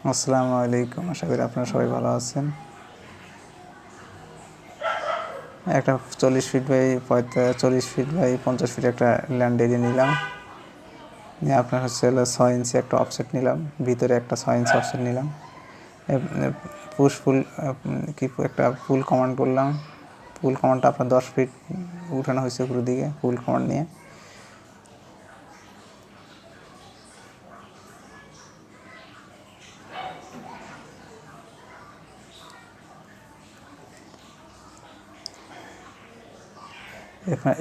আসসালামু আলাইকুম, আশা করি আপনারা সবাই ভালো আছেন। একটা 40 feet by 40 feet by 50 feet একটা ল্যান্ড এরিয়া নিলাম, নিয়ে আপনার হচ্ছে 6 ইঞ্চি একটা অফসেট নিলাম, ভিতরে একটা 6 ইঞ্চি অফসেট নিলাম। পুশ ফুল কি একটা ফুল কমান্ড করলাম। ফুল কমান্ডটা আপনার 10 ফিট উঠানো হয়েছে উপরের দিকে ফুল কমান্ড নিয়ে।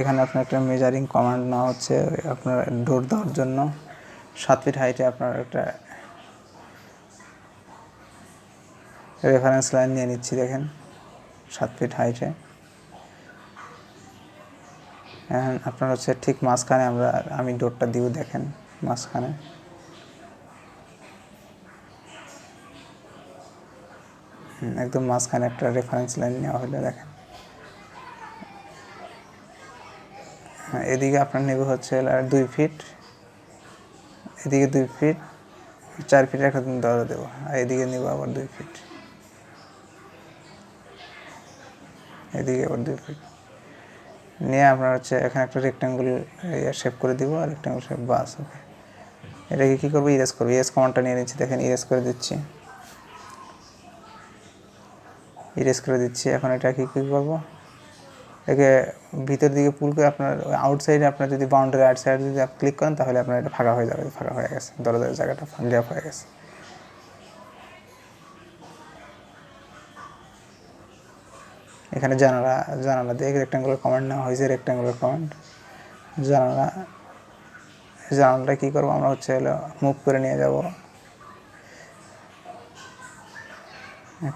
এখানে আপনার একটা মেজারিং কমান্ড নেওয়া হচ্ছে আপনার ডোর দেওয়ার জন্য। 7 ফিট হাইটে আপনার একটা রেফারেন্স লাইন নিয়ে নিচ্ছি, দেখেন 7 ফিট হাইটে। আপনার হচ্ছে ঠিক মাঝখানে আমি ডোরটা দিব, দেখেন মাঝখানে। একদম মাঝখানে একটা রেফারেন্স লাইন নেওয়া হলো, দেখেন। এদিকে আপনার নেবে হচ্ছে 2 ফিট, এদিকে 2 ফিট, 4 ফিট একটা দরজা দেবো, আর এদিকে নেব আবার 2 ফিট, এদিকে আবার 2 ফিট নিয়ে আপনার হচ্ছে এখানে একটা রেক্ট্যাঙ্গুল শেপ করে দিব, আর রেক্ট্যাঙ্গুল শেপ বাস। ওকে, এটাকে কী করবো, ইরেজ করবো। ইরেজ কমান্ডটা নিয়ে নিচ্ছি, দেখেন ইরেজ করে দিচ্ছি, ইরেজ করে দিচ্ছি। এখন এটা কী করবো, একে ভিতর দিকে পুল করে আপনার আউটসাইডে আপনার যদি বাউন্ডারি আউট সাইডে যদি আপনি ক্লিক করেন, তাহলে আপনার এটা ফাঁকা হয়ে যাবে। ফাঁকা হয়ে গেছে, দরজার জায়গাটা গ্যাপ হয়ে গেছে। এখানে জানালা দিয়ে রেক্ট্যাঙ্গুলার কমান্ড নেওয়া হয়েছে, রেক্ট্যাঙ্গুলার কমান্ড। জানালাটা কী করবো, আমরা হচ্ছে মুভ করে নিয়ে যাব,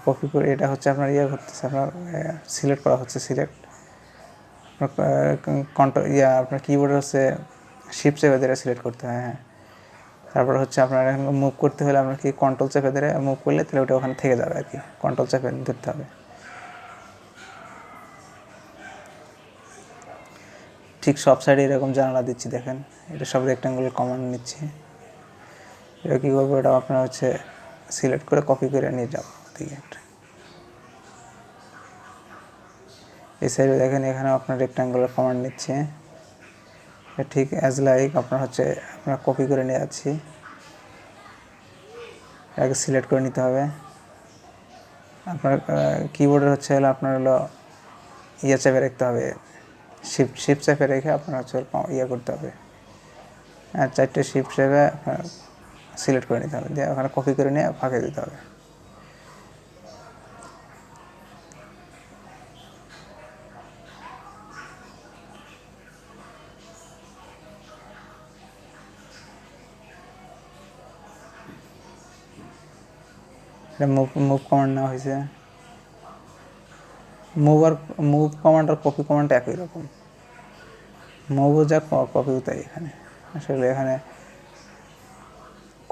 কপি করে। এটা হচ্ছে আপনার করতেছে, আপনার সিলেক্ট করা হচ্ছে, সিলেক্ট কন্ট্রোল আপনার কিবোর্ডে হচ্ছে শিফট চেপে ধরে সিলেক্ট করতে হয়। হ্যাঁ, তারপর হচ্ছে আপনার মুভ করতে হলে আপনার কি কন্ট্রোল চেপে ধরে মুভ করলে তাহলে ওটা ওখানে থেকে যাবে আর কি। কন্ট্রোল চেপে ধরতে হবে। ঠিক সব সাইডে এরকম জানালা দিচ্ছি, দেখেন। এটা সব রেক্ট্যাঙ্গুলার কমান্ড নিচ্ছি। এটা কী করবো, এটা আপনার হচ্ছে সিলেক্ট করে কপি করে নিয়ে যাবো ওদিকে একটা। এই সাইডে দেখেন, এখানে আপনার রেক্ট্যাঙ্গুলার কমান্ড নিচ্ছে, ঠিক অ্যাজ লাইক আপনার হচ্ছে আপনার কপি করে নিয়ে যাচ্ছি। এটাকে সিলেক্ট করে নিতে হবে। আপনার কিবোর্ডের হচ্ছে আপনার চেপে রাখতে হবে, শিফট চেপে রেখে আপনার হচ্ছে করতে হবে। আর 4টে শিফট চেপে আপনার সিলেক্ট করে নিতে হবে, দিয়ে ওখানে কপি করে নিয়ে ফাঁকে দিতে হবে। এটা মুভ কমান্ড নেওয়া হয়েছে। মুভ কমান্ড আর কপি কমান্ড একই রকম। মুভও যা কপিও তাই। এখানে আসলে এখানে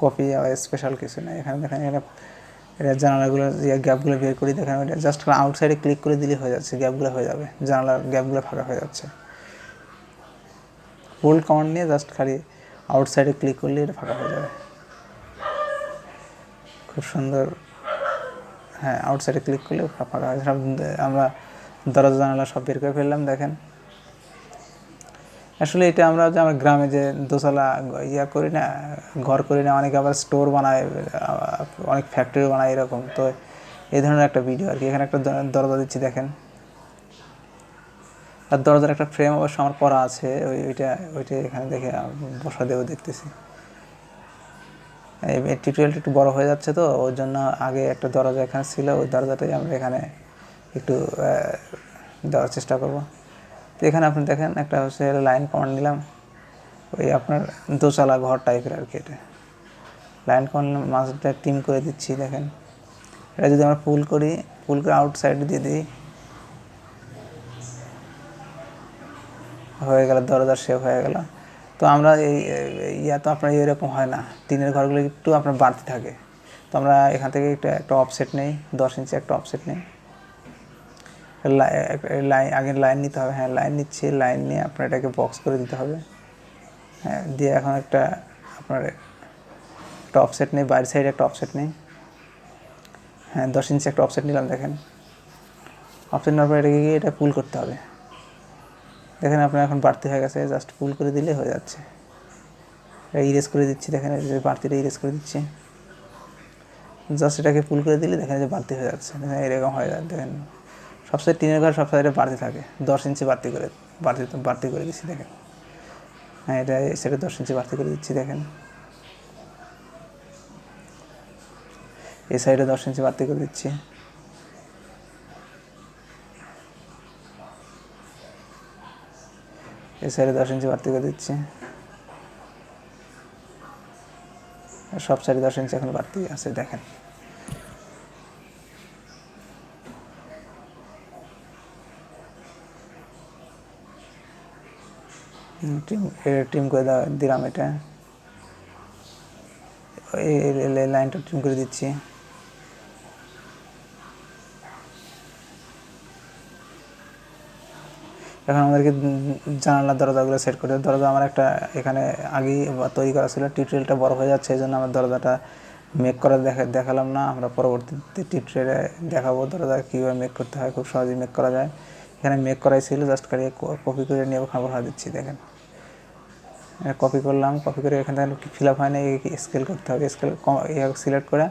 কপি আর স্পেশাল কিছু নেই। এখানে দেখেন, এটা জানালাগুলো গ্যাপগুলো বের করি, দেখেন। এটা জাস্ট আউটসাইডে ক্লিক করে দিলে হয়ে যাচ্ছে, গ্যাপগুলো হয়ে যাবে, জানালার গ্যাপগুলো ফাঁকা হয়ে যাচ্ছে। ফুল কমান্ড নিয়ে জাস্ট খালি আউটসাইডে ক্লিক করলে এটা ফাঁকা হয়ে যাবে, খুব সুন্দর। হ্যাঁ, আউটসাইডে ক্লিক করলে ফাঁকা হয়ে সব। আমরা দরজা জানালা সব বের করে ফেললাম, দেখেন। আসলে এটা আমরা যে আমার গ্রামে যে দোতলা করি না, ঘর করি না, অনেকে আবার স্টোর বানায়, অনেক ফ্যাক্টরি বানায় এরকম। তো এই ধরনের একটা ভিডিও আর কি। এখানে একটা দরজা দিচ্ছি, দেখেন। আর দরজার একটা ফ্রেম অবশ্য আমার করা আছে, ওইটা এখানে দেখে বসা দেবো, দেখতেছি। এই টিউটোরিয়ালটা একটু বড় হয়ে যাচ্ছে, তো ওর জন্য আগে একটা দরজা এখানে ছিল, ওই দরজাটাই আমরা এখানে একটু দেওয়ার চেষ্টা করব। তো এখানে আপনি দেখেন, একটা হচ্ছে লাইন কমান্ড নিলাম, ওই আপনার দোতলা ঘর টাইপের আর কি। এটা লাইন কমান্ড মাঝটা টিম করে দিচ্ছি, দেখেন। এটা যদি আমরা পুল করে আউটসাইড দিয়ে দিই, হয়ে গেল, দরজার শেপ হয়ে গেল। তো আমরা তো আপনার এরকম হয় না, টিনের ঘরগুলো একটু আপনার বাড়তি থাকে। তো আমরা এখান থেকে একটা অফসেট নেই, 10 ইঞ্চি একটা অফসেট নেই। আগে লাইন নিতে হবে। হ্যাঁ, লাইন নিচ্ছি। লাইন নিয়ে আপনার এটাকে বক্স করে দিতে হবে। হ্যাঁ, দিয়ে এখন আপনার একটা অফসেট নেই, বাইরের সাইডে একটা অফসেট নেই। হ্যাঁ 10 ইঞ্চি একটা অফসেট নিলাম। দেখেন অফসেট নেওয়ার পর এটাকে এটা পুল করতে হবে। দেখেন আপনার এখন বাড়তি হয়ে গেছে, জাস্ট পুল করে দিলে হয়ে যাচ্ছে। এটা ইরেজ করে দিচ্ছি। দেখেন যে বাড়তিটা ইরেজ করে দিচ্ছি, জাস্ট এটাকে পুল করে দিলে দেখেন যে বাড়তি হয়ে যাচ্ছে। দেখেন এরকম হয়ে যায়। দেখেন সবসাইড টিনের ঘর সব সাইডে বাড়তি থাকে, 10 ইঞ্চি বাড়তি করে দিচ্ছি। দেখেন হ্যাঁ এটা এই সাইডে 10 ইঞ্চি বাড়তি করে দিচ্ছি। দেখেন এই সাইডে 10 ইঞ্চি বাড়তি করে দিচ্ছি। এই সাইডে 10 ইঞ্চি বাড়তি করে দিচ্ছি। সব সাইডে 10 ইঞ্চি এখন বাড়তি আছে। দেখেন ট্রিম করে দিলাম। এটা এই লাইনটা ট্রিম করে দিচ্ছি। এখন আমাদেরকে জানালা দরজাগুলো সেট করে, দরজা আমার একটা এখানে আগেই তৈরি করা ছিল। টিউটোরিয়ালটা বড় হয়ে যাচ্ছে, এই জন্য আমার দরজাটা মেক করা দেখালাম না। আমরা পরবর্তীতে টিউটোরিয়ালে দেখাবো দরজা কীভাবে মেক করতে হয়, খুব সহজেই মেক করা যায়। এখানে মেক করাই ছিল, জাস্ট খালি কপি করে নিয়ে খাবার হওয়া দিচ্ছি। দেখেন কপি করলাম, কপি করে এখান থেকে ফিল আপ হয় না, স্কেল করতে হবে। স্কেল সিলেক্ট করে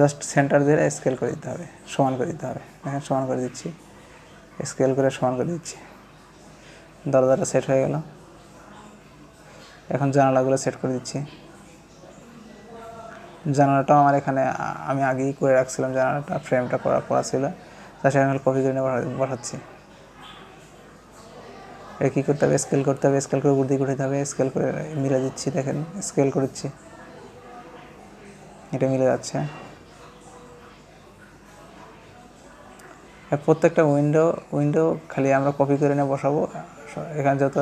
জাস্ট সেন্টার দিয়ে স্কেল করে দিতে হবে, সমান করে দিতে হবে। দেখেন সমান করে দিচ্ছি, স্কেল করে সমান করে দিচ্ছি। দরজাটা সেট হয়ে গেল। এখন জানালাগুলো সেট করে দিচ্ছি। জানালাটাও আমার এখানে আমি আগেই করে রাখছিলাম, জানালাটা ফ্রেমটা করা ছিল, তা সেখানে কপি করে নিয়ে বসাচ্ছি। এটা কী করতে হবে, স্কেল করতে হবে, স্কেল করে উপর দিকে উঠাতে হবে, স্কেল করে মিলে দিচ্ছি। দেখেন স্কেল করছি, এটা মিলে যাচ্ছে। প্রত্যেকটা উইন্ডো খালি আমরা কপি করে নিয়ে বসাবো। এখানে যত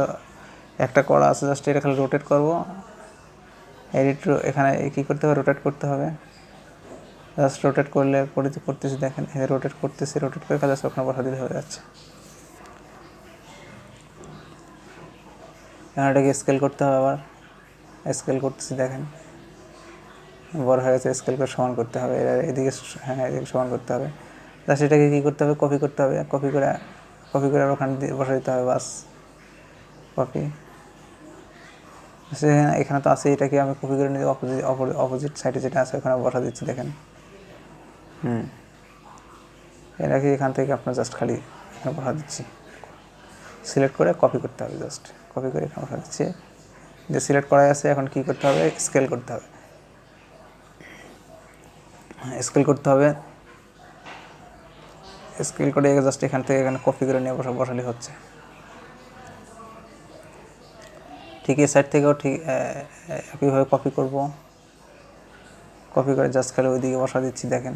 একটা করা আছে জাস্ট এটা খালি রোটেট করবো। এডিট এখানে কী করতে হবে, রোটেট করতে হবে। জাস্ট রোটেট করলে করতেছি। দেখেন রোটেট করতেছি, রোটেট করে জাস্ট ওখানে বসা দিলে হয়ে যাচ্ছে। এখন এটাকে স্কেল করতে হবে, আবার স্কেল করতেছি। দেখেন বড় হয়ে গেছে, স্কেল করে সমান করতে হবে। এদিকে হ্যাঁ এদিকে সমান করতে হবে। জাস্ট এটাকে কী করতে হবে, কপি করতে হবে। কপি করে ওখানে বসা দিতে হবে, বাস কপি। এখানে তো আছে, এটাকে আমি কপি করে নিয়ে অপোজিট সাইডে যেটা আছে ওখানে বসা দিচ্ছি। দেখেন এটাকে এখান থেকে আপনার জাস্ট খালি এখানে বসা দিচ্ছি। সিলেক্ট করে কপি করতে হবে, জাস্ট কপি করে এখানে বসা দিচ্ছি। যে সিলেক্ট করা আছে, এখন কী করতে হবে, স্কেল করতে হবে। স্কেল করতে হবে, স্কেল করে জাস্ট এখান থেকে এখানে কপি করে নিয়ে বসালে হচ্ছে। ঠিক এই সাইড থেকেও ঠিক একইভাবে কপি করব। কপি করে জাস্ট খালি ওইদিকে বসা দিচ্ছি। দেখেন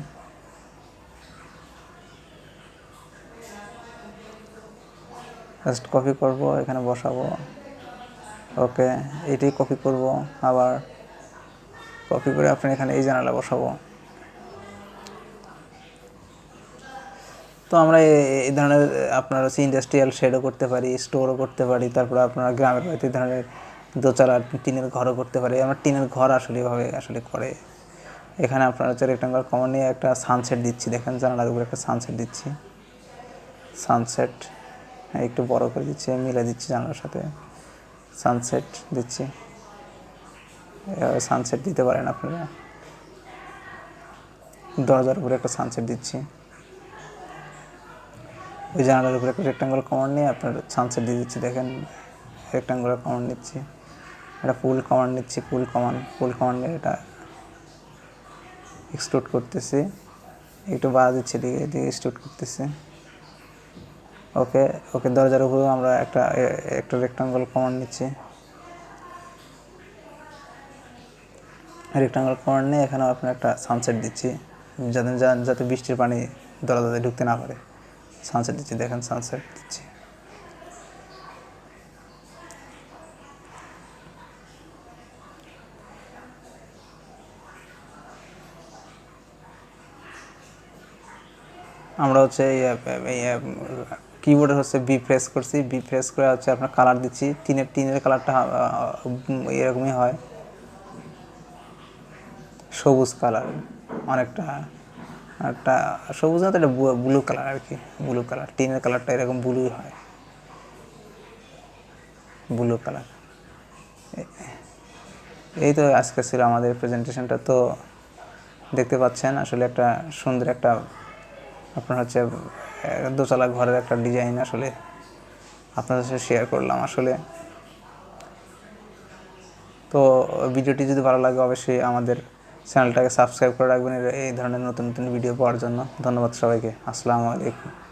জাস্ট কপি করব, এখানে বসাবো। ওকে এটাই কপি করব, আবার কপি করে আপনি এখানে এই জানালা বসাবো। তো আমরা এই ধরনের আপনার হচ্ছে ইন্ডাস্ট্রিয়াল শেডও করতে পারি, স্টোরও করতে পারি। তারপরে আপনার গ্রামের বাড়িতে এই ধরনের দোতলা টিনের ঘরও করতে পারি। আমরা টিনের ঘর আসলে করে। এখানে আপনার হচ্ছে রেক্টাঙ্গুলার কমন নিয়ে একটা সানসেট দিচ্ছি। দেখেন জানালার উপরে একটা সানসেট দিচ্ছি। সানসেট একটু বড় করে দিচ্ছি, মিলে দিচ্ছি জানালার সাথে। সানসেট দিচ্ছি, এভাবে সানসেট দিতে পারেন আপনারা। দরজার উপরে একটা সানসেট দিচ্ছি। ওই জানালার উপরে একটা রেক্টাঙ্গুলার কমান্ড নিয়ে আপনার সানসেট দিয়ে দিচ্ছি। দেখেন রেক্টাঙ্গুলার কমান্ড নিচ্ছি, এটা ফুল কমান্ড নিচ্ছি। ফুল কমান্ড নিয়ে এটা এক্সট্রুড করতেছি, একটু বাড়া দিচ্ছি, এদিকে এক্সট্রুড করতেছি। ওকে দরজার উপরেও আমরা একটা রেক্টাঙ্গুলার কমান্ড নিচ্ছি। রেক্টাঙ্গুলার কমান্ড নিয়ে এখানেও আপনার একটা সানসেট দিচ্ছি, যাতে বৃষ্টির পানি দরজাতে ঢুকতে না পারে। সানসেট দিচ্ছি। দেখেন সানসেট দিচ্ছি। আমরা হচ্ছে কিবোর্ডে হচ্ছে বি প্রেস করছি, বি প্রেস করে হচ্ছে আপনার কালার দিচ্ছি। টিনের কালারটা এরকমই হয়, সবুজ কালার অনেকটা। একটা সবুজ না তো, এটা ব্লু কালার আর কি, ব্লু কালার, টিনের কালারটা এরকম ব্লুই হয়, ব্লু কালার। এই তো আজকে ছিল আমাদের প্রেজেন্টেশনটা। তো দেখতে পাচ্ছেন আসলে একটা সুন্দর একটা আপনার হচ্ছে দোতলা ঘরের একটা ডিজাইন আসলে আপনাদের সাথে শেয়ার করলাম আসলে। তো ভিডিওটি যদি ভালো লাগে অবশ্যই আমাদের চ্যানেলটাকে সাবস্ক্রাইব করে রাখবেন এই ধরনের নতুন নতুন ভিডিও পাওয়ার জন্য। ধন্যবাদ সবাইকে। আসসালামু আলাইকুম।